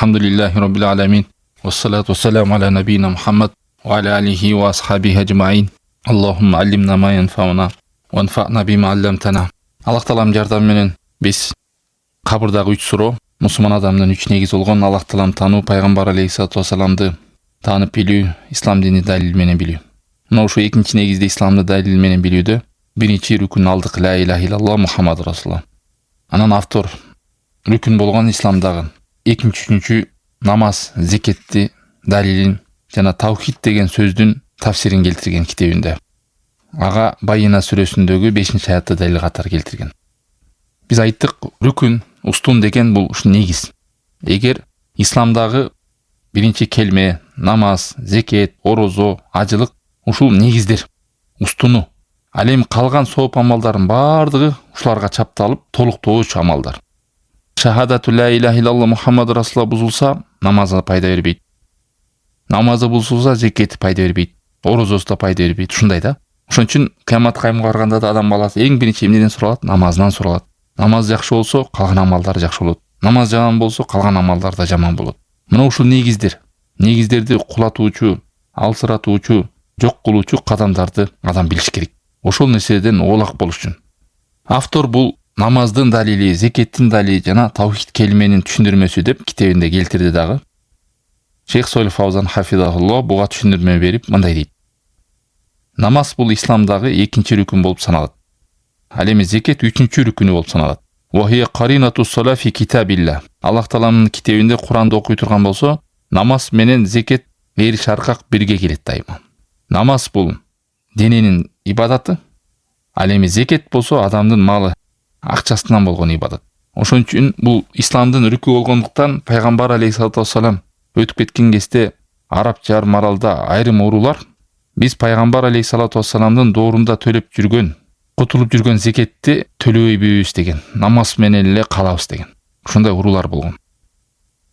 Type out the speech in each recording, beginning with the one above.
Elhamdülillahi Rabbil alemin. Ve salatu ve selamu ala nebiyyina Muhammed ve ala alihi ve ashabihi ecmaîn. Allahumma allimna ma yanfa'una ve enfa'na bima allamtana. Allah Taalam жардамы менен биз кабырдагы 3 суроо, мусулман адамдын 3 негиз болгон Аллах Тааlam тануу, пайгамбар алейхиссалату вассаламды таанып билүү, ислам дини далил менен билүү. Мына ушул экинчи негизде исламды далил менен билүүдө биринчи рүкүн алдык, ла илаха иллаллах Мухаммад расулуллах. Анан автор рүкүн болгон исламдагы экинчи, үчүнчү намаз, зекетти далилин жана таухид деген сөздүн тафсирин келтирген китебинде. Ага Байина сүрөсүндөгү 5-аятты далил катары келтирген. Биз айттык, рүкүн, устун деген бул ушу негиз. Эгер исламдагы биринчи келме, намаз, зекет, орозо, ажылык ушул негиздер, устуну. Ал эми калган сооп амалдардын баардыгы ушуларга чапталып толуктоочу амалдар. Шахадату ла илаха иллаллах Мухаммад расулуллах бузулса, намазы пайда бербейт. Намазы бузулса, зекети пайда бербейт. Орозосу да пайда бербейт. Ушундай да. Ошон үчүн кыямат кайымга барганда да адам баласы эң биринчи эмнеден суралат? Намазынан суралат. Намаз жакшы болсо, калган амалдар жакшы болот. Намаз жаман болсо, калган амалдар да жаман болот. Мына ушул негиздер. Негиздерди кулатуучу, алсыратуучу, жок кылуучу кадамдарды адам билиш керек. Ошол нерседен оолак болуш үчүн. Автор бул намаздын далили, зекеттин далили жана таухид келменин түшүндүрмөсү деп китебинде келтирди дагы. Шейх Солих Фаузан хафизахуллах буга түшүндүрмө берип мындай дейт. Намаз бул исламдагы экинчи рүкүн болуп саналат. Ал эми зекет үчүнчү рүкүнү болуп саналат. Ва хия каринатус сала фи китабилла. Аллах Тааламдын китебинде Куранды окуй турган болсо, намаз менен зекет эри шаркак бирге келет дайыма. Намаз бул дененин ибадаты. Ал эми зекет болсо адамдын малы, акчасынан болгон ибадат. Ошон үчүн бул исламдын рүкү болгондуктан пайгамбар алейхиссалату вассалам өтүп кеткен кезде Араб жарым аралда айрым уруулар биз пайгамбар алейхиссалату вассаламдын доорунда төлөп жүргөн, кутулуп жүргөн зекетти төлөбөйбүз деген, намаз менен эле калабыз деген. Ушундай уруулар болгон.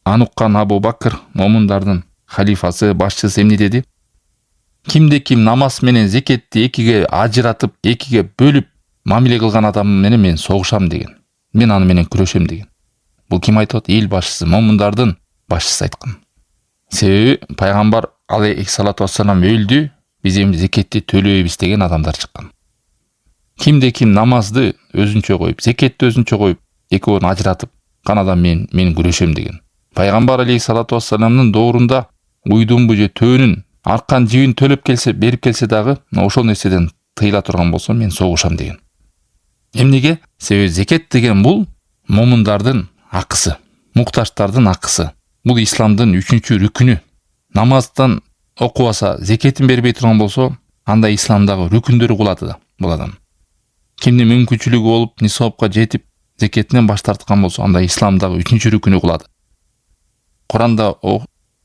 Аны уккан Абу Бакр, момундардын халифасы, башчысы эмне деди? Кимде ким намаз менен зекетти экиге ажыратып, экиге бөлүп мамиле кылган адам менен мен согушам деген. Мен аны менен күрөшөм деген. Бул ким айтат? Эл башчысы, момундардын башчысы айткан. Себеби пайгамбар алейхиссалату вассалам өлдү, биз эми зекетти төлөйбүз деген адамдар чыккан. Кимде ким намазды өзүнчө коюп, зекетти өзүнчө коюп, экөөнү ажыратып, канадан мен күрөшөм деген. Пайгамбар алейхиссалату вассаламдын доорунда уйдумбу же төөнүн, аркан жибин төлөп келсе, берип келсе дагы, ошол нерседен тыйыла турган болсо мен согушам деген. Эмнеге? Себеби зекет деген бул момундардын акысы, муктаждардын акысы. Бул исламдын үчүнчү рүкүнү. Намаздан окубаса, зекетин бербей турган болсо, анда исламдагы рүкүндөрү кулады да бул адам. Кимдин мүмкүнчүлүгү болуп, нисабка жетип, зекетинен баш тарткан болсо, анда исламдагы үчүнчү рүкүнү кулады. Куранда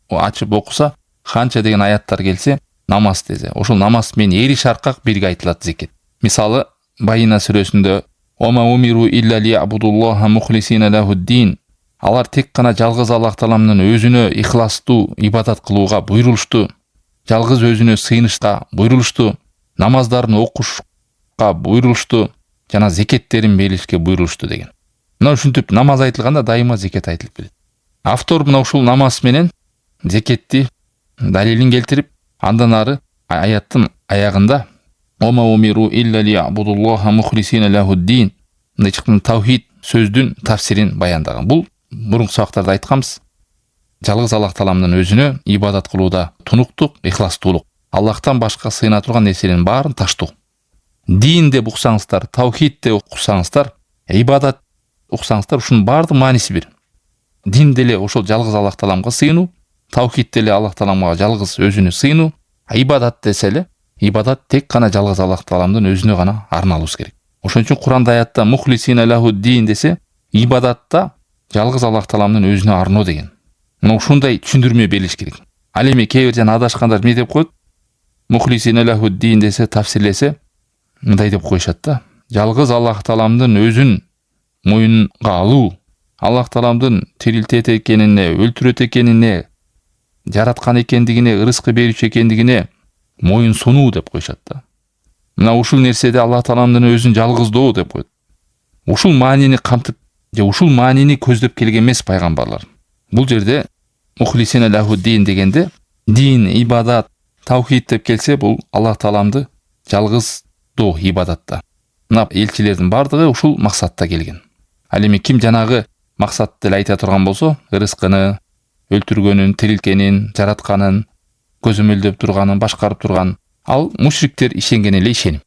ачып окуса, канча деген аяттар келсе, намаз десе, ошол намаз менен эри шаркак бирге айтылат зекет. Мисалы, Байина сүрөсүндө «Ома умиру илля лиябудуллаха мухлисина лахуддин». Алар тек гана жалгыз Аллах Тааламдын өзүнө ихластуу ибадат кылууга буйрулушту, жалгыз өзүнө сыйынышка буйрулушту, намаздарын окушка буйрулушту, жана зекеттерин беришке буйрулушту деген. Мына ушинтип намаз айтылганда дайыма зекет айтылып келет. Автор мына ушул намаз менен зекетти далилин келтирип, андан ары аяттын аягында «Ома умиру илля лиябудуллаха мухлисина лахуддин» мындай чыккан таухид сөздүн тафсирин баяндаган. Бул мурунку сабактарда айтканбыз. Жалгыз Аллах Тааламдын өзүнө ибадат кылууда тунуктук, ихластуулук. Аллахтан башка сыйына турган нерсенин баарын таштоо. Дин деп уксаңыздар, таухид деп уксаңыздар, ибадат уксаңыздар, ушунун баардык мааниси бир. Дин деле ошол жалгыз Аллах Тааламга сыйынуу, таухид деле Аллах Тааламга жалгыз өзүнө сыйынуу, ибадат десе эле, ибадат тек гана жалгыз Аллах Тааламдын өзүнө гана арналуубуз керек. Ошон үчүн Куранда аятта мухлисина лахуддин десе, ибадатта жалгыз Аллах Тааламдын өзүнө арноо деген. Мына ушундай түшүндүрмө берилиш керек. Ал эми кээ бир жана адашкандар эмне деп коет? Мухлисина лахуддин десе, тафсирлесе мындай деп коюшат да. Жалгыз Аллах Тааламдын өзүн моюнга алуу, Аллах Тааламдын тирилтет экенине, өлтүрөт экенине, жараткан экендигине, ырыскы берүүчү экендигине моюн сунуу деп коюшат да. Мына ушул нерседе Аллах Тааламдын өзүн жалгыздоо деп коет. Ушул маанини камтып же ушул маанини көздөп келген эмес пайгамбарлар. Бул жерде мухлисина лаху дин дегенде, дин, ибадат, таухид деп келсе, бұл Аллах Тааламды жалғыздоо ибадатта. Мына элчилердин бардыгы ушул максатта келген. Ал эми ким жанагы максатты айта турган болсо, рызкыны, өлтүргөнүн, тирилткенин, жаратканын, көзөмөлдөп турганын, башкарып турган, ал мушриктер ишенген эле ишеним.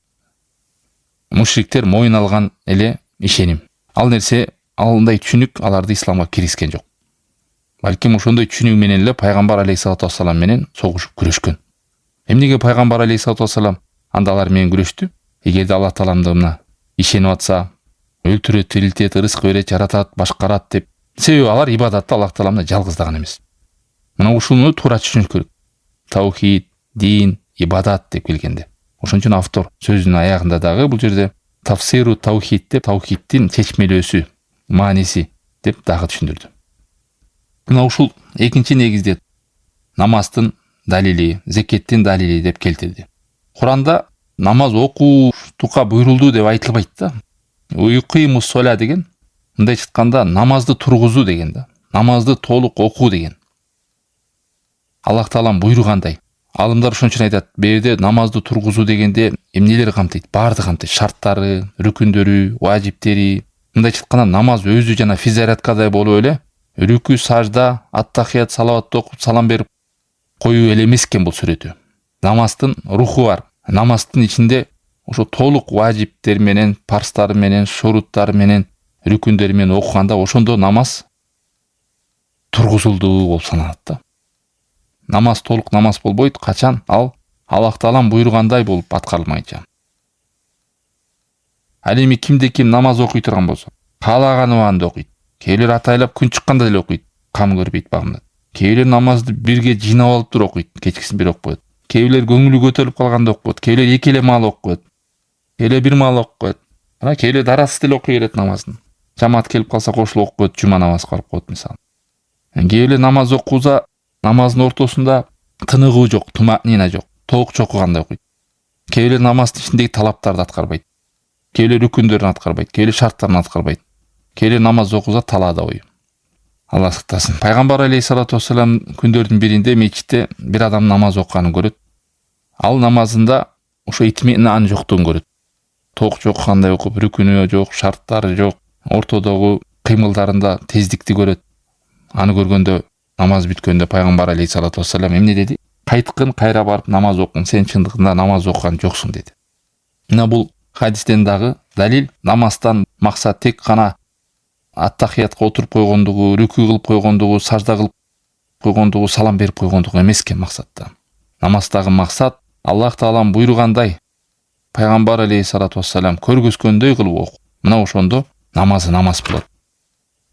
Мушриктер моюн алган эле ишеним. Ал нерсе, алындай түшүнүк аларды исламга киргизген жок. Балким ошондой түшүнүк менен эле пайгамбар алейхиссалату вассалам менен согушуп күрөшкөн. Эмнеге пайгамбар алейхиссалату вассалам анда алар менен күрөштү? Эгерде Аллах Тааламды мына ишенип атса, өлтүрөт, тирилтет, рызык берет, жаратат, башкарат деп. Себеби алар ибадатты Аллах Тааламды жалгыздаган эмес. Мына ушуну туура түшүнүш керек. Таухид, дин, ибадат деп келгенде. Ошон үчүн автор сөзүнүн аягында дагы бул жерде тафсиру таухид деп таухиддин чечмелөөсү, мааниси деп дагы түшүндүрдү. Мына ушул экинчи негизде намаздын далили, зекеттин далили деп келтирди. Куранда намаз окуутукка буйрулду деп айтылбайт да. Уйкимус сола деген, мындай айтканда намазды тургузуу деген да. Намазды толук окуу деген. Аллах Таалам буйругандай. Алымдар ошон үчүн айтат, берде намазды тургузуу дегенде эмнелер камтыйт? Барды камтыйт. Шарттары, рүкүндөрү, важиптери. Мындай айтканда намаз өзү жана физзараткадай болуп эле, рүкү, сажда, ат-тахият, салават окуп, салам берип коюу эле эмес экен бул сүрөтү. Намаздын руху бар. Намаздын ичинде ошо толук важиптер менен, парстары менен, шуруттары менен, рүкүндөрү менен окуганда ошондо намаз тургузулду болуп саналат да. Намаз толук намаз болбойт, качан ал Аллах Таалам буйругандай болуп аткарылмайча. Ал эми кимде ким намаз окуй турган болсо, каалаган убагында окуйт. Кээбилер атайлап күн чыкканда эле окуйт, кам көрбөйт багымда. Кээбилер намазды бирге жыйнап алып туруп окуйт, кечкисин бир окуп коет. Кээбилер көңүлү көтөрүлүп калганда окуп коет, кээбилер эки эле маал окуп коет. Кээбилер бир маал окуп коет. Ана кээбилер дарасыз деле окуй берет намазын. Жамаат келип калса кошулуп окуп коет, жума намаз кылып коет мисалы. Кээбилер намаз окууза намаздын ортосунда тыныгуу жок, тумаънина жок, тоокчу окугандай окуйт. Кээбилер намаздын ичиндеги талаптарды аткарбайт. Кээбилер рүкүндөрүн аткарбайт, кээбилер шарттарын аткарбайт. Кээбилер намаз окууза талаада ою. Алла сактасын. Пайгамбар алейхиссалату вассалам күндөрдүн биринде мечитте бир адам намаз окуганын көрөт. Ал намазында ошо итминаан жоктугун көрөт. Тоокчу окугандай окуп, рүкүнү жок, шарттары жок, ортодогу кыймылдарында тездикти көрөт. Аны көргөндө намаз бүткөндө пайгамбар алейхиссалату вассалам эмне деди? Кайткын, кайра барып намаз окуң, сен чындыгында намаз окуган жоксуң деди. Мына бул хадистен дагы далил, намаздан максат тек гана ат-тахиятка отуруп койгондугу, рүкү кылып койгондугу, сажда кылып койгондугу, салам берип койгондугу эмес экен максатта. Намаздагы максат Аллах Таалам буйругандай пайгамбар алейхиссалату вассалам көргөзгөндөй кылып окуу. Мына ошондо намазы намаз болот.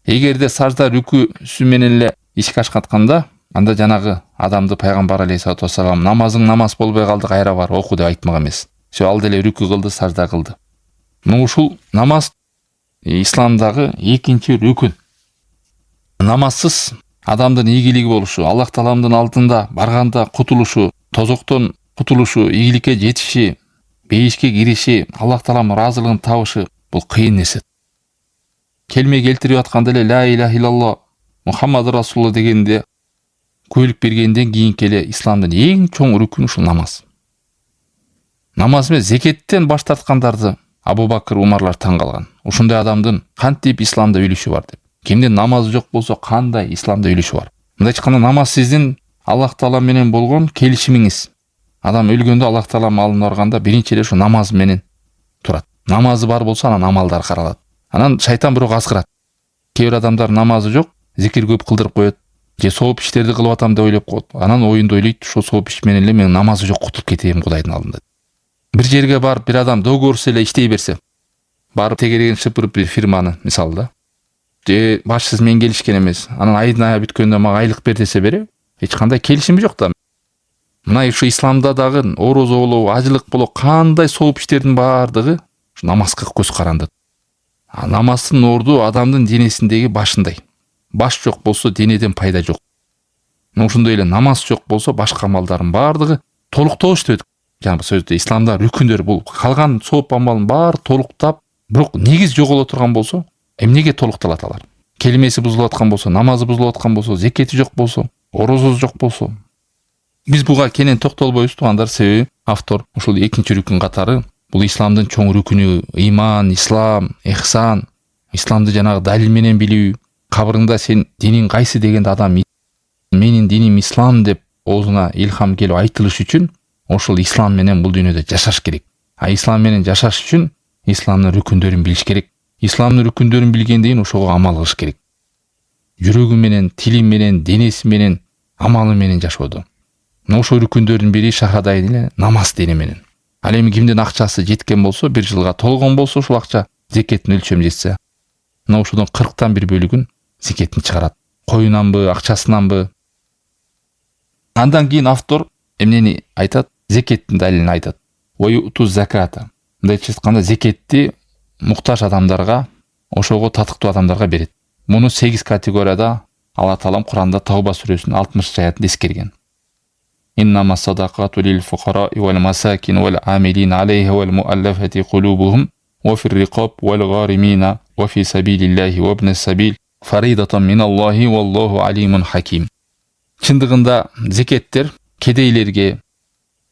Эгерде сажда рүкүсү менен эле ишке ашкатканда, анда жанагы адамды пайгамбар алейхиссалату вассалам намазың намаз болбой калды, кайра бар оку деп айтмаган эмес. Ал деле рүкү кылды, сажда кылды. Мына ушул намаз исламдагы экинчи рүкүн. Намазсыз адамдын ийгилиги болушу, Аллах Тааламдын алдында барганда кутулушу, тозоктон кутулушу, ийгиликке жетиши, бейишке кириши, Аллах Таалам ыраазылыгын табышы бул кыйын нерсе. Келме келтирип атканда эле ла иляха иллаллах Мухаммад Расулулла дегенде көйлүк бергенден кийинки эле исламдын эң чоң рүкүнү ушул намаз. Намаз менен зекеттен баш тарткандарды Абу Бакыр, Умарлар таң калган. Ушундай адамдын кантип исламда үлүшү бар деп. Кимдин намазы жок болсо кандай исламда үлүшү бар? Мындай айтканда намаз сиздин Аллах Таала менен болгон келишимиңиз. Адам өлгөндө Аллах Таала малын барганда биринчи эле ушу намаз менен турат. Намазы бар болсо анан амалдар каралат. Анан шайтан бирок азгырат. Кээ бир адамдар намазы жок, зикир көп кылдырып коет, же сооп иштерди кылып атам деп ойлоп коет. Анан оюнда ойлойт, ошо сооп иш менен эле мен намазы жок кутулуп кетем Кудайдын алдында. Бир жерге барып бир адам договорсуз эле иштей берсе, барып тегереген шыпырып бир фирманы мисалы да, же башсыз мен келишкен эмес, анан айдын ая бүткөндө мага айлык бер десе бере, эч кандай келишими жок да. Мына ушу исламда дагы орозо болобу, ажылык болобу, кандай сооп иштердин баардыгы ушу намазга көз каранды. Намаздын орду адамдын денесиндеги башындай. Баш жок болсо денеден пайда жок. Ошондой эле намаз жок болсо башка амалдардын баардыгы толуктош деп жаңы сөздө исламда рүкүндөр бул калган сооп амалдын баары толуктап, бирок негиз жоголо турган болсо, эмнеге толукталат алар? Келмеси бузулуп аткан болсо, намазы бузулуп аткан болсо, зекети жок болсо, орозобуз жок болсо. Биз буга кенен токтолбойбуз туугандар, себеби автор ушул экинчи рүкүн катары бул исламдын чоң рүкүнү, иман, ислам, ихсан, исламды жанагы далил менен билүү, кабырыңда сен диниң кайсы дегенде адам менин диним ислам деп оозуна илхам келип айтылыш үчүн ошол ислам менен бул дүйнөдө жашаш керек. А ислам менен жашаш үчүн исламдын рүкүндөрүн билиш керек. Исламдын рүкүндөрүн билгенден кийин ошого амал кылыш керек. Жүрөгү менен, тили менен, денеси менен, амалы менен жашоодо. Ошол рүкүндөрдүн бири шахадай эле намаз дене менен. Ал эми кимдин акчасы жеткен болсо, бир жылга толгон болсо, ушул акча зекеттин өлчөмү жетсе, ошодон 40тан 1 бөлүгүн зекеттин чыгарат. Коюнанбы, акчасынанбы. Андан кийин автор эмнени айтат? Зекеттин далилин айтат. Уюту заката. Мындайча айтканда, зекетти муктаж адамдарга, ошого татыктуу адамдарга берет. Муну 8 категорияда Алла Таалам Куранда Тауба сүрөсүнүн 60 аятында эскерген. Иннама садакату лил фукараи вал масакин вал амилин алейха вал муаллафати кулубухум ва фир рикаб вал гаримина ва фи сабилиллахи ва ибн сабил фаридатан миналлахи валлаху алимун хаким. Чындыгында зекеттер кедейлерге,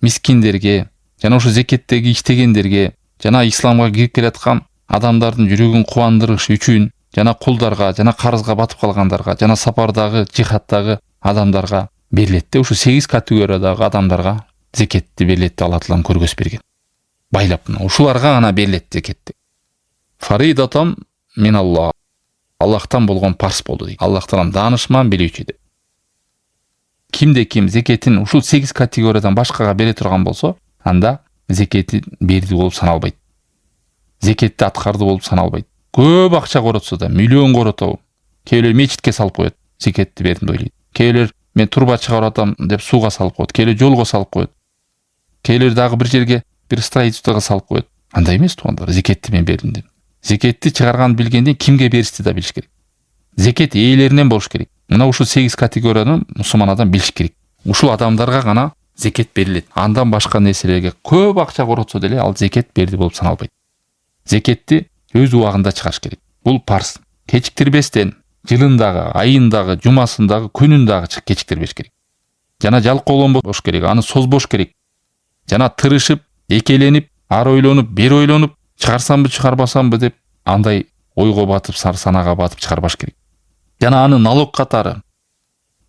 мискиндерге, жана ошо зекеттеги иштегендерге, жана исламга кирип келаткан адамдардын жүрөгүн кубандырыш үчүн, жана кулдарга, жана карызга батып калгандарга, жана сапардагы, жихаддагы адамдарга берилет. Ушу 8 категориядагы адамдарга зекетти берилет, Алла Таалам көргөз берген. Байлап, ушуларга гана берилет зекетти. Фаридатан миналлах. Аллахтан болгон парз болду дейт. Аллах Таалам даанышман, билүүчү деп. Кимде ким зекетин ушул 8 категориядан башкага бере турган болсо, анда зекети берди болуп саналбайт. Зекетти аткарды болуп саналбайт. Көп акча коротсо да, миллион коротобу, кээ мечитке салып коет, зекетти бердим деп ойлойт. Кээ мен турба чыгарып атам деп сууга салып коет, кээ жолго салып коет. Кээ дагы бир жерге бир строительствого салып коет. Андай эмес туугандар, зекетти мен бердим деп. Зекетти чыгарганды билгенден кимге беришти да билиш керек. Зекет ээлеринен болуш керек. Мына ушул 8 категорияны мусулман адам билиш керек. Ушул адамдарга гана зекет берилет. Андан башка нерселерге көп акча коротсо деле ал зекет берди болуп саналбайт. Зекетти өз убагында чыгаш керек. Бул парз. Кечиктирбестен, жылындагы, айындагы, жумасындагы, күнүндагы кечиктирбеш керек. Жана жалкоолонбош керек, аны созбош керек. Жана тырышып, экеленип, ар ойлонуп, бер ойлонуп, чыгарсамбы, чыгарбасамбы деп андай ойго батып, сар санага батып чыгарбаш керек. Жана аны налог катары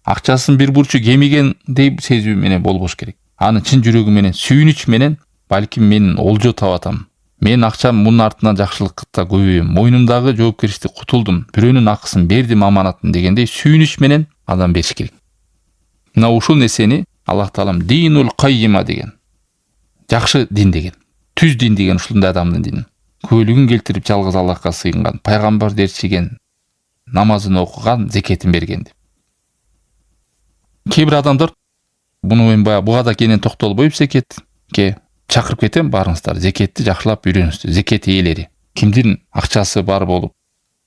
акчасын бир бурчу кемигендей сезүү менен болбош керек. Аны чын жүрөгү менен, сүйүнүч менен, балким мен олжо табатам. Мен акчам мунун артынан жакшылыкта көбөйөм. Мойнумдагы жоопкерчиликтен кутулдум. Бирөөнүн акысын бердим аманатын дегендей сүйүнүч менен адам бериш керек. Мына ушул нерсени Аллах Таалам динул каййима деген. Жакшы дин деген. Түз дин деген ушундай адамдын дини. Көйлүгүн келтирип жалгыз Аллахка сыйынган, пайгамбар дерчиген, намазын окуган, зекетин берген деп. Кээ бир адамдар буну мен буга да кенен токтолбойм, зекетке чакырып кетем, барыңыздар, зекетти жакшылап үйрөнүңүздөр. Зекет ээлери кимдин акчасы бар болуп,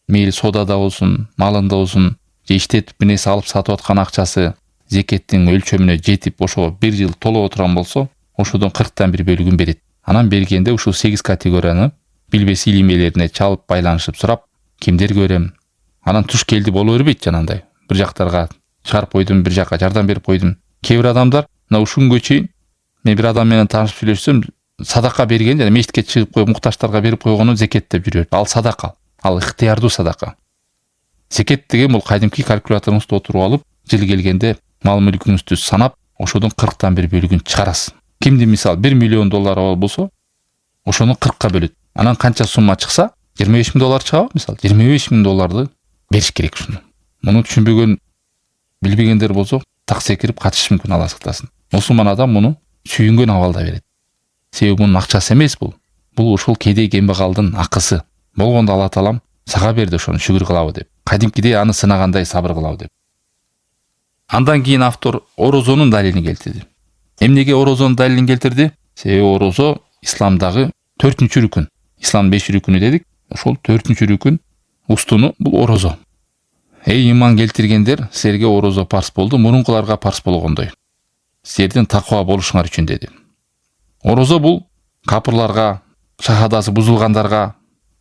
мейли содада болсун, малында болсун, же иштетип бир нерсе алып сатып аткан акчасы зекеттин өлчөмүнө жетип, ошого 1 жыл толуп отурган болсо, ошодон 40тан 1 бөлүгүн берет. Анан бергенде ушул 8 категорияны билбес илимелерине чалып байланышып сурап, кимдер көрөм. Анан туш келди боло бербейт жанагындай. Бир жактарга чыгарып койдум, бир жакка жардам берип койдум. Кээ бир адамдар мына ушунгө чейин мен бир адам менен таанышып сүйлөшсөм, садака берген жана мечитке чыгып коюп муктаждарга берип койгону зекет деп жүрөт. Ал садака, ал ыктыярдуу садака. Зекет деген бул кайдымки калькуляторуңузду отуруп алып, жыл келгенде мал мүлкүңүздү санап, ошодон 40тан 1 бөлүгүн чыгарасыз. Кимди мисал 1 миллион доллар болсо, ошону 40ка бөлөт. Анан канча сумма чыкса, 25 000 доллар чыгабы, мисал 25 000 долларды бериш керек ушуну. Муну түшүнбөгөн, билбегендер болсо, так секирип качыш мүмкүн, Алла сактасын. Мусулман адам муну сүйүнгөн абалда берет. Себеби мунун акчасы эмес бул. Бул ушул кедей кембагалдын акысы. Болгондо Алла Таалам сага берди, ошону шүгүр кылабы деп. Кадимкидей аны сынагандай сабыр кылабы деп. Андан кийин автор орозонун далилин келтирди. Эмнеге орозонун далилин келтирди? Себеби орозо исламдагы 4-үнчү рүкүн. Ислам 5 рүкүнү дедик. Ошол 4-үнчү рүкүн устуну бул орозо. Эй иман келтиргендер, силерге орозо парз болду, мурункуларга парз болгондой. Силердин таква болушуңар үчүн деди. Орозо бул капырларга, шахадасы бузулгандарга,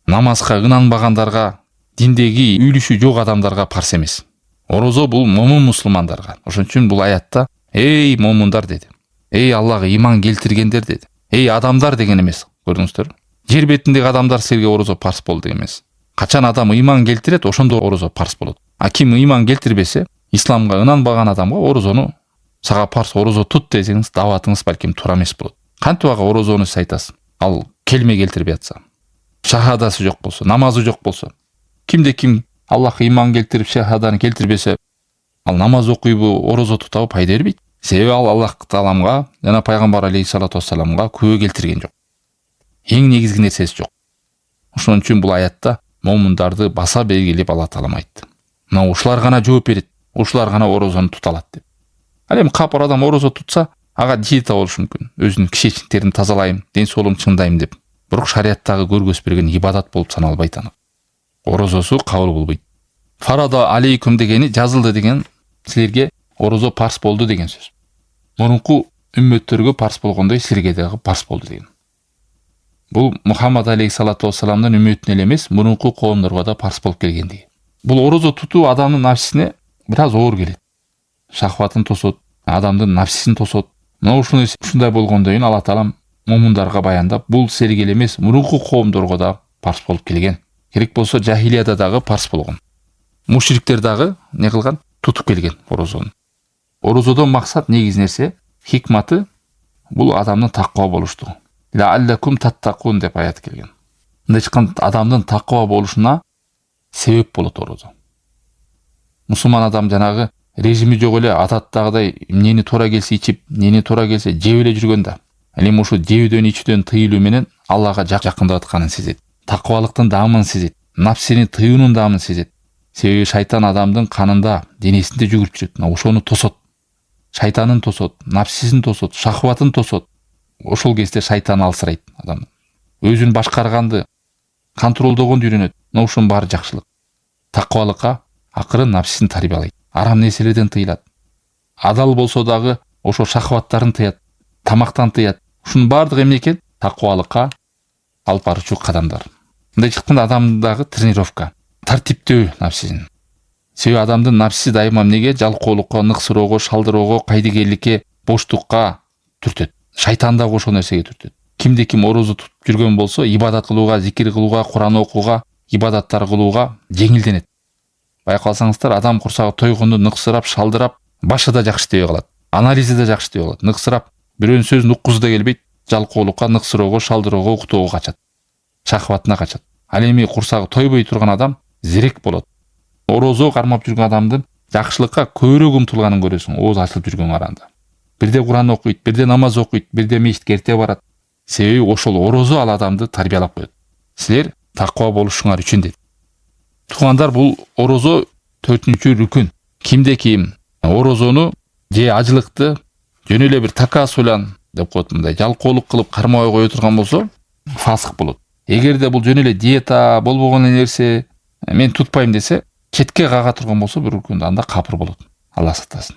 намазга ынанбагандарга, диндеги үйлүшү жок адамдарга парз эмес. Орозо бул момун мусулмандарга. Ошон үчүн бул аятта эй момундар деди. Эй Аллага иман келтиргендер деди. Эй адамдар деген эмес. Көрдүңүздөрбү? Жер бетиндеги адамдар силерге орозо парз болду деген эмес. Качан адам иман келтирет, ошондо орозо парз болот. А ким иман келтирбесе, исламга ынанбаган адамга орозону сага парз орозо тут десеңиз, даватыңыз балким туура эмес болот. Кантип ага орозону сиз айтасыз? Ал келме келтирбей атса, шахадасы жок болсо, намазы жок болсо, кимде ким Аллахка иман келтирип шахаданы келтирбесе, ал намаз окуйбу, орозо тутабы пайда бербейт. Себеби ал Аллах Тааламга жана пайгамбар алейхиссалату вассаламга күбө келтирген жок. Эң негизги нерсеси жок. Ошон үчүн бул аятта момундарды баса белгилеп Алла Таалам айтты. Мына ушулар гана жооп берет, ушулар гана орозону тута алат деп. Ал эми капыр адам орозо тутса, ага диета болушу мүмкүн. Өзүнүн кичечниктерин тазалайм, ден соолугумду чыңдайм деп. Бирок шариаттагы көргөз берген ибадат болуп саналбайт аны. Орозосу кабыл болбойт. Фарада алейкум дегени жазылды деген силерге орозо парз болду деген сөз. Мурунку үммөттөргө парз болгондой силерге дагы парз болду деген. Бул Мухаммад алейхиссалату вассаламдын үммөтүнө эле эмес, мурунку коомдорго да парз болуп келгендиги. Бул орозо тутуу адамдын нафсине бир аз оор келет. Шахватын тосот, адамдын нафсисин тосот. Мына ушундай болгондон кийин Алла Таалам момундарга баяндап, бул силерге эле эмес, мурунку коомдорго да парз болуп келген. Керек болсо жахилияда дагы парз болгон. Мушриктер дагы не кылган? Тутуп келген орозону. Орозодон максат негиз нерсе, хикматы бул адамдын таква болуштугу. Лааллакум таттакун деп аят келген. Мындай чыккан адамдын таква болушуна себеп болот орозо. Мусулман адам жанагы режими жок эле адаттагыдай эмнени туура келсе ичип, эмнени туура келсе жеп эле жүргөндө, эми ушу жеүүдөн ичүүдөн тыйылуу менен Аллага жакындап атканын сезет. Таквалыктын даамын сезет, нафсини тыюунун даамын сезет. Себеби шайтан адамдын канында, денесинде жүгүрүп жүрөт. Ошону тосот. Шайтанын тосот, нафсисин тосот, шахватын тосот. Ошол кезде шайтан алсырайт адам. Өзүн башкарганды, контролдогонду үйрөнөт. Ошонун баары жакшылык. Таквалыкка акырын нафсисин тарбиялайт. Арам нерселерден тыйылат. Адал болсо дагы ошо шахваттарын тыят, тамактан тыят. Ушунун баардыгы эмне экен? Таквалыкка алып баруучу кадамдар. Мындай чыкканда адамдагы тренировка, тартиптөө нафсисин. Себеби адамдын нафсиси дайыма эмнеге? Жалкоолукка, ныксыроого, шалдыроого, кайдыгерликке, боштукка түртөт. Шайтан да ошол нерсеге түртөт. Кимде ким орозо тутуп жүргөн болсо, ибадат кылууга, зикир кылууга, Куран окууга, ибадаттар кылууга жеңилденет. Байкалсаңыздар, адам курсагы тойгондо ныксырап, шалдырап, башы да жакшы иштебей калат. Анализи да жакшы иштебей калат. Ныксырап, бирөөнүн сөзүн уккузу да келбейт. Жалкоолукка, ныксыроого, шалдыроого, уктоого качат. Шахватына качат. Ал эми курсагы тойбой турган адам зерек болот. Орозо кармап жүргөн адамдын жакшылыкка көбүрөөк умтулганын көрөсүң, ооз ачылып жүргөн аранда. Бирде Куран окуйт, бирде намаз окуйт, бирде мечитке эрте барат. Себеби ошол орозо ал адамды тарбиялап коет. Силер таква болушуңар үчүн дейт. Туугандар, бул орозо 4-чү рүкүн. Кимде ким орозону же ажылыкты жөн эле бир такасулян деп коет, мындай жалкоолук кылып кармабай кое турган болсо, фасык болот. Эгерде бул жөн эле диета болбогон нерсе, мен тутпайм десе, четке кага турган болсо бир күндө анда капыр болот. Алла сактасын.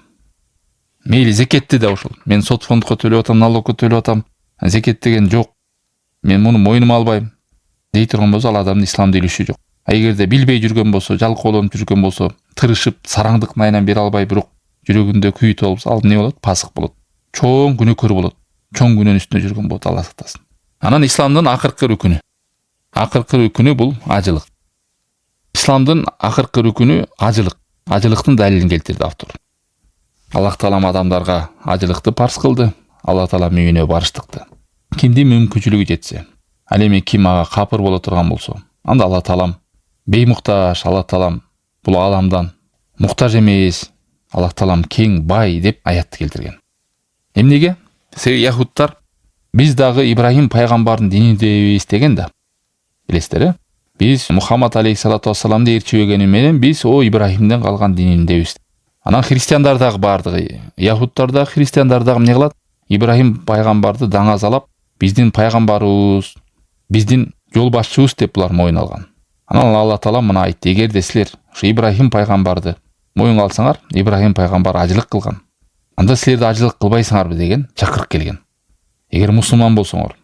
Мейли зекетти да ошол. Мен сот фондко төлөп атам, налогко төлөп атам. Зекет деген жок. Мен муну мойнума албайм. Дей турган болсо, ал адамдын исламда илиши жок. А эгерде билбей жүргөн болсо, жалкоолонуп жүргөн болсо, тырышып, сараңдык найынан бере албай, бирок жүрөгүндө күйүт болсо, ал эмне болот? Пасык болот. Чоң күнөөкөр болот. Чоң күнөөнүн үстүнө жүргөн болот, Алла сактасын. Анан исламдын акыркы рүкүнү. Акыркы рүкүнү бул ажылык. Исламдын акыркы рүкүнү ажылык. Ажылыктын далилин келтирди автор. Аллах Таалам адамдарга ажылыкты парз кылды. Алла Таалам үйүнө барыштыкты. Кимдин мүмкүнчүлүгү жетсе, ал эми ким ага капыр боло турган болсо, анда Алла Таалам беймуктаж, Алла Таалам бул аламдан муктаж эмес, Алла Таалам кең, бай деп аятты келтирген. Эмнеге? Себеби яхудтар биз дагы Ибрахим пайгамбардын дининде деген да. Билесиздер, биз Мухаммад алейхиссалату вассаламды ээрчибегени менен биз о Ибрахимден калган дининдебиз. Анан христиандар дагы бардыгы, яхудтар да, христиандар дагы эмне кылат? Ибрахим пайгамбарды даңазалап, биздин пайгамбарыбыз, биздин жол башчыбыз деп булар моюн алган. Анан Алла Таала мына айтты: эгерде силер ушу Ибрахим пайгамбарды моюнга алсаңар, Ибрахим пайгамбар ажылык кылган. Анда силер да ажылык кылбайсыңарбы деген чакырык келген. Эгер мусулман болсоңор,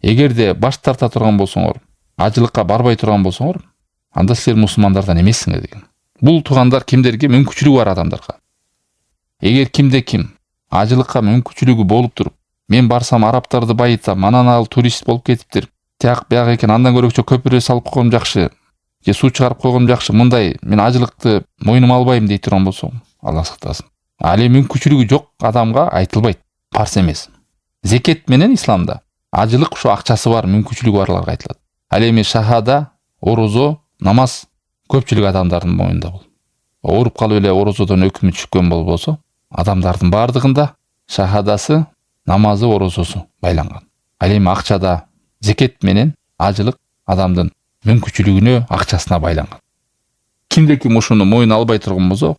эгерде баш тарта турган болсоңор, ажылыкка барбай турган болсоңор, анда силер мусулмандардан эмессиңер деген. Бул туугандар кимдерге? Мүмкүнчүлүгү бар адамдарга. Эгер ким ажылыкка мүмкүнчүлүгү болуп туруп, мен барсам арабтарды байытам, анан ал турист болуп кетиптир, тияк бияк экен, андан көрөкчө көпүрө салып койгом жакшы, же суу чыгарып койгом жакшы, мындай мен ажылыкты мойнума албайм дей турган болсо, Алла сактасын. Ал эми мүмкүнчүлүгү жок адамга айтылбайт, парс эмес. Зекет менен исламда ажылык ушу акчасы бар, мүмкүнчүлүгү барларга айтылат. Ал эми шахада, орозо, намаз көпчүлүк адамдардын мойнунда бул. Ооруп калып эле орозодон өкүмү түшкөн болбосо, адамдардын баардыгында шахадасы, намазы, орозосу байланган. Ал эми акчада зекет менен ажылык адамдын мүмкүнчүлүгүнө, акчасына байланган. Кимде ким ушуну мойнуна албай турган болсо,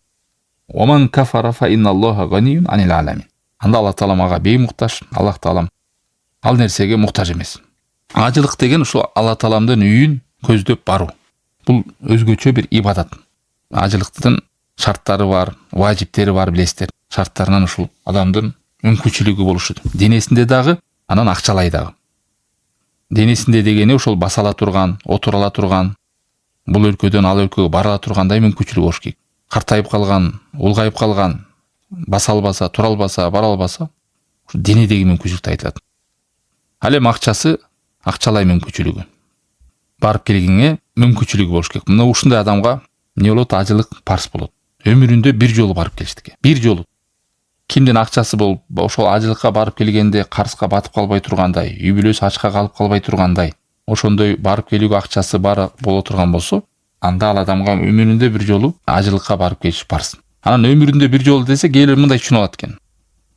"Оман кафара фа инналлаха ганиюн анил аламин". Анда Алла Таала мага беймуктаж, Аллах Таалам ал нерсеге муктаж эмес. Ажылык деген ушул Алла Тааламдын үйүн көздөп баруу. Бул өзгөчө бир ибадат. Ажылыктын шарттары бар, важиптери бар, билесиздер. Шарттарынан ушул адамдын мүмкүнчүлүгү болушу. Денесинде дагы, анан акчалай дагы. Денесинде дегени ошол баса ала турган, отура ала турган, бул өлкөдөн ал өлкөгө бара ала тургандай мүмкүнчүлүгү болуш керек. Картайып калган, улгайып калган, баса албаса, тура албаса, бара албаса, ушу денедеги мүмкүнчүлүктү айтылат. Ал эми акчасы, акчалай мүмкүнчүлүгү. Барып келгенге мүмкүнчүлүгү болуш керек. Мына ушундай адамга эмне болот? Ажылык парс болот. Өмүрүндө бир жолу барып келиштик. Бир жолу. Кимдин акчасы болуп, ошол ажылыкка барып келгенде карызга батып калбай тургандай, үй бүлөсү ачка калып калбай тургандай, ошондой барып келүүгө акчасы бар боло турган болсо, анда ал адамга өмүрүндө бир жолу ажылыкка барып келиш парс. Анан өмүрүндө бир жолу десе, кээбир мындай түшүнүп алат экен.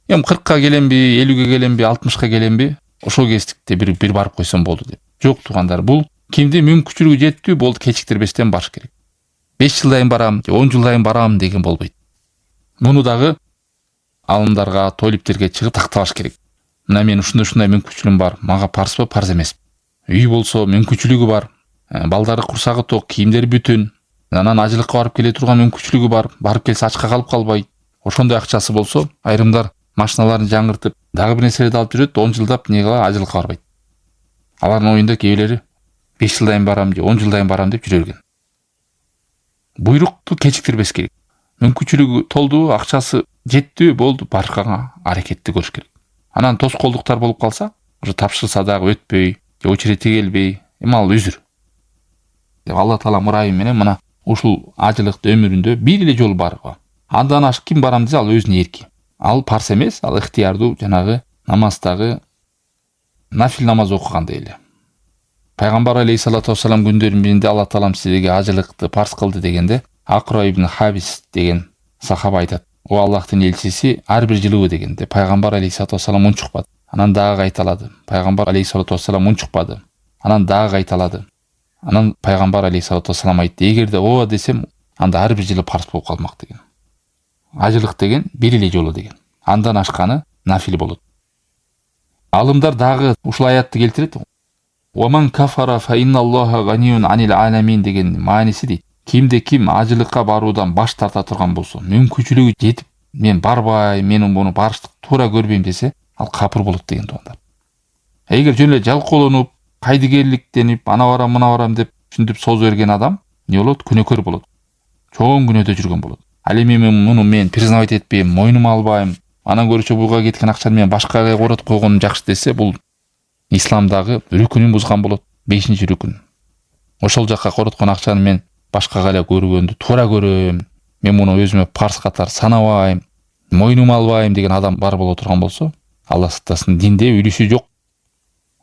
Эми 40ка келемби, 50ге келемби, 60ка келемби, ошол кездикте бир барып койсом болду деп. Жок туугандар, бул кимди мүмкүнчүлүгү жеттүү, болду, кечиктирбестен барыш керек. 5 жылдайын барам, 10 жылдайын барам деген болбойт. Муну дагы алымдарга, тойлиптерге чыгып тактабаш керек. Мына мен ушундай мүмкүнчүлүгүм бар, мага парспы, парз эмес. Үй болсо мүмкүнчүлүгү бар, балдары курсагы ток, кийимдери бүтүн, анан ажылыкка барып келе турган мүмкүнчүлүгү бар, барып келсе ачка калып калбайт. Ошондой акчасы болсо, айрымдар машиналарын жаңыртып, дагы бир нерселерди алып жүрөт, 10 жылдап неге ажылыкка барбайт. Алардын оюнда кээбилери 5 жылдайын барам, же 10 жылдайын барам деп жүрө берген. Буйрукту кечиктирбеш керек. Мүмкүнчүлүгү толду, акчасы жеттү, болду, барышка аракетти көрүш керек. Анан тоскоолдуктар болуп калса, уже тапшырса дагы өтпөй, же очередьке келбей, эми ал үзүр. Алла Таала ырайым менен мына ушул ажылыкты өмүрүндө бир эле жолу барга. Андан ашык ким барам десе, ал өзүнүн эрки. Ал парс эмес, ал ыктыярдуу, жанагы намаздагы нафил намаз окугандай эле. Пайгамбар алейхиссалату вассалам күндөрүнүн биринде Алла Таалам силерге ажылыкты парс кылды дегенде, Акра ибн Хабис деген сахаба айтат: "О Аллахтын элчиси, ар бир жылыбы" дегенде, Пайгамбар алейхиссалату вассалам унчукпады. Анан дагы кайталады. Пайгамбар алейхиссалату вассалам унчукпады. Анан дагы кайталады. Анан Пайгамбар алейхиссалату вассалам айтты: "Эгерде ооба десем, анда ар бир жылы парс болуп калмак" деген. Ажылык деген бир эле жолу деген. Андан ашканы нафил болот. Алымдар дагы ушул аятты келтирет. "Оман кафара фа инналлаха ганиюн анил аламин" деген мааниси дейт. Кимде ким ажылыкка баруудан баш тарта турган болсо, мүмкүнчүлүгү жетип, мен барбай, мен муну барыштык туура көрбөйм десе, ал капыр болот деген туугандар. Эгер жөн эле жалкоолонуп, кайдыгерликтенип, ана барам, мына барам деп түшүндүп созо берген адам не болот? Күнөөкөр болот. Чоң күнөөдө жүргөн болот. Ал эми муну мен признавать этпейм, мойнума албайм, анан көрүчө буга кеткен акчаны мен башкага коротуп койгонум жакшы десе, бул исламдагы рүкүнүн бузган болот, 5-рүкүн. Ошол жакка короткон акчаны мен башкага эле көргөндү туура көрөм, мен муну өзүмө парс катар санабайм, мойнума албайм деген адам бар боло турган болсо, Алла сактасын, динде үлүшү жок.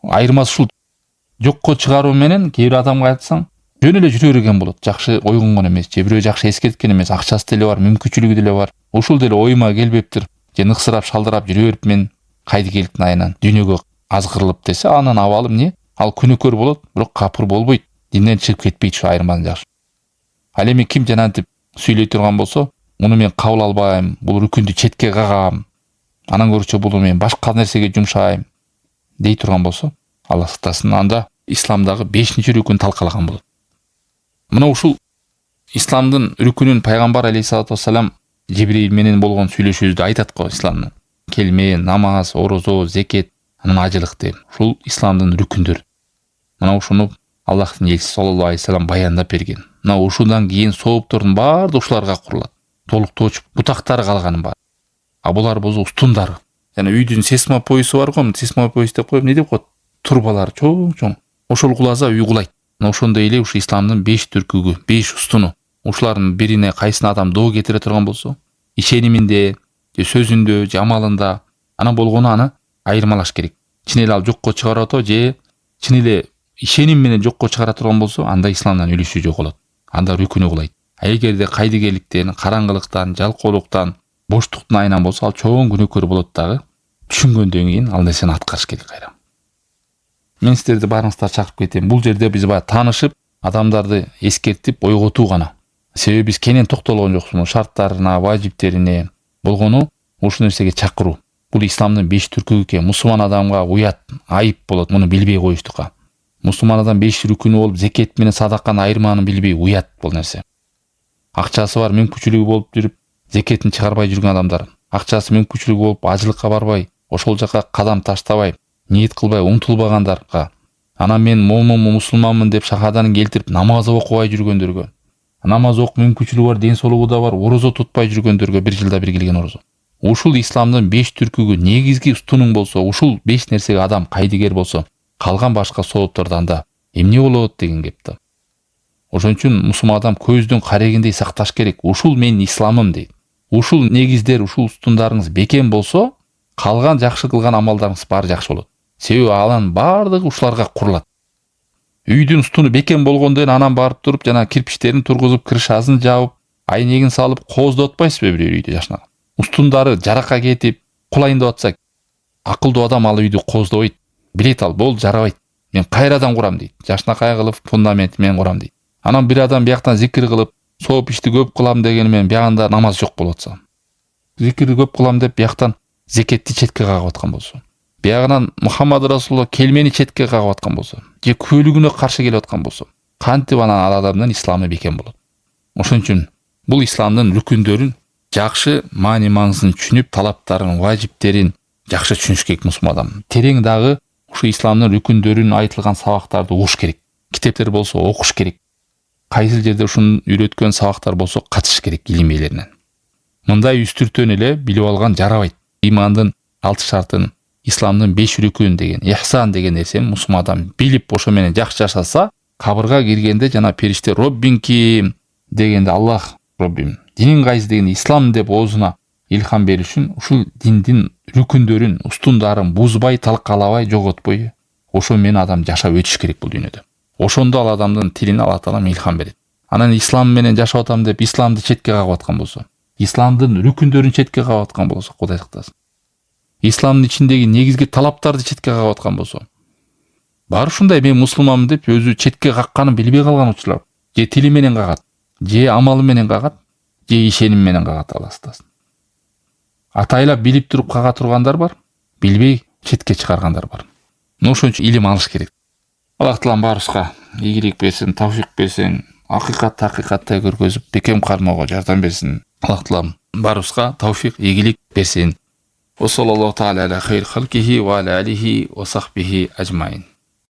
Айырмасы ушул жокко чыгаруу менен кээ бир адамга айтсаң, жөн эле жүрө берген болот. Жакшы ойгонгон эмес, же бирөө жакшы эскерткен эмес, акчасы деле бар, мүмкүнчүлүгү деле бар. Ушул деле оюма келбептир, же ныксырап шалдырап жүрө берип мен кайдыгерликтин айынан дүйнөгө азгырылып десе, анын абалы эмне? Ал күнөөкөр болот, бирок капыр болбойт. Динден чыгып кетпейт, ушу айырманы жакшы. Ал эми ким жанантип сүйлөй турган болсо, муну мен кабыл албайм, бул рүкүндү четке кагам, анан көрүчө буну мен башка нерсеге жумшайм дей турган болсо, Алла сактасын, анда исламдагы 5-рүкүн талкалаган болот. Мына ушул исламдын рүкүнүн Пайгамбар алейхиссалату вассалам Жибрил менен болгон сүйлөшүүбүздө айтат го, исламдын келме, намаз, орозо, зекет, анан ажылык деп. Ушул исламдын рүкүндөрү. Мына ушуну Аллахтын элчиси саллаллаху алейхи вассалам баяндап берген. мына ушундан кийин сооптордун баардыгы ушуларга курулат. Толуктоочу бутактары калганын бар. А булар болсо устундары. Жана үйдүн сесма поясу бар го, сесма пояс деп коюп, эмне деп коет? Турбалар чоң. Ошол куласа үй кулайт. Ошондой эле ушу исламдын 5 түркүгү, 5 устуну. Ушулардын бирине кайсына адам доо кетире турган болсо, ишениминде, же сөзүндө, же амалында, анан болгону аны айырмалаш керек. Чын эле ал жокко чыгарып атат же чын эле ишеним менен жокко чыгара турган болсо, анда исламдан үлүшү жок болот. Анда рүкүнү кулайт. А эгерде кайдыгерликтен, караңгылыктан, жалкоолуктан, боштуктун айынан болсо, ал чоң күнөөкөр болот дагы. Түшүнгөндөн кийин ал нерсени аткарыш керек кайра. Мен силерди баарыңызды чакырып кетем. Бул жерде биз баягы таанышып, адамдарды эскертип, ойготуу гана. Себеби биз кенен токтолгон жокпуз шарттарына, важиптерине. Болгону ушул нерсеге чакыруу. Бул исламдын 5 түркүгү экен. Мусулман адамга уят, айып болот муну билбей коюштукка. Мусулман адам 5 рүкүнү болуп, зекет менен садаканы айырмааны билбей уят бул нерсе. Акчасы бар, мүмкүнчүлүгү болуп жүрүп, зекетин чыгарбай жүргөн адамдар. Акчасы мүмкүнчүлүгү болуп, ажылыкка барбай, ошол жака кадам таштабай, ниет кылбай, умтулбагандарга. Анан мен момунмун, мусулманмын деп шахаданын келтирип, намаз окубай жүргөндөргө. Намаз окуп мүмкүнчүлүгү бар, ден соолугу да бар, орозо тутпай жүргөндөргө 1 жылда бир келген орозо. Ушул исламдын 5 түркүгү негизги устунуң болсо, ушул 5 нерсеге адам кайдыгер болсо, калган башка сооптордо анда эмне болот деген кеп да. Ошон үчүн мусулман адам көздүн карегиндей сакташ керек. Ушул менин исламым дейт. Ушул негиздер, ушул устундарыңыз бекем болсо, калган жакшы кылган амалдарыңыз баары жакшы болот. Себеби алардын баардыгы ушуларга курулат. Үйдүн устуну бекем болгондон анан барып туруп, жана кирпичтерин тургузуп, крышасын жабып, айнегин салып, кооздотпайсызбы бир үйдү жашнаган. Устундары жаракка кетип, кулайын деп атса, акылдуу адам ал үйдү кооздобойт. Билет ал, болду, жарабайт. Мен кайрадан курам дейт. Жашнакай кылып, фундамент менен курам дейт. Анан бир адам бияктан зикир кылып, сооп ишти көп кылам дегени менен биягында намаз жок болуп атса. Зикирди көп кылам деп бияктан зекетти четке кагып аткан болсо. Биягынан Мухаммад Расулулла келмени четке кагып аткан болсо, же көлүгүнө каршы келип аткан болсо, кантип анан ал адамдын исламы бекем болот. Ошон үчүн бул исламдын рүкүндөрүн жакшы маани маңызын түшүнүп, талаптарын, важиптерин жакшы түшүнүш керек мусулман адам. Терең дагы ушу исламдын рүкүндөрүн айтылган сабактарды угуш керек. Китептер болсо окуш керек. Кайсы жерде ушуну үйрөткөн сабактар болсо катышыш керек илим ээлеринен. Мындай үстүртөн эле билип алган жарабайт. Имандын 6 шартын, исламдын 5 рүкүн деген, ихсан деген нерсени мусулман адам билип ошо менен жакшы жашаса, кабырга киргенде жана периште Роббинки дегенде Аллах Роббим, динин кайсы дегенде ислам деп оозуна илхам бериш үчүн ушул диндин рүкүндөрүн, устундарын бузбай, талкалабай, жоготпой, ошо менен адам жашап өтүш керек бул дүйнөдө. Ошондо ал адамдын тилине Алла Таала илхам берет. Анан ислам менен жашап атам деп исламды четке кагып аткан болсо, исламдын рүкүндөрүн четке кагып аткан болсо, Кудай сактасын. Исламдын ичиндеги негизги талаптарды четке кагып аткан болсо, бар ушундай мен мусулманмын деп өзү четке какканын билбей калган учурлар. Же тили менен кагат, же амалы менен кагат, же ишеним менен кагат, Алла сактасын. Атайлап билип туруп кага тургандар бар, билбей четке чыгаргандар бар. Ошон үчүн илим алыш керек. Аллах Таалам баарыбызга ийгилик берсин, тавфик берсин, акыйкатты акыйкаттай көргөзүп, бекем кармоого жардам берсин. Аллах Таалам баарыбызга тавфик, ийгилик берсин. Wa sallallahu ta'ala ala khayr khalqihi wa ala alihi wa sahbihi ajma'in.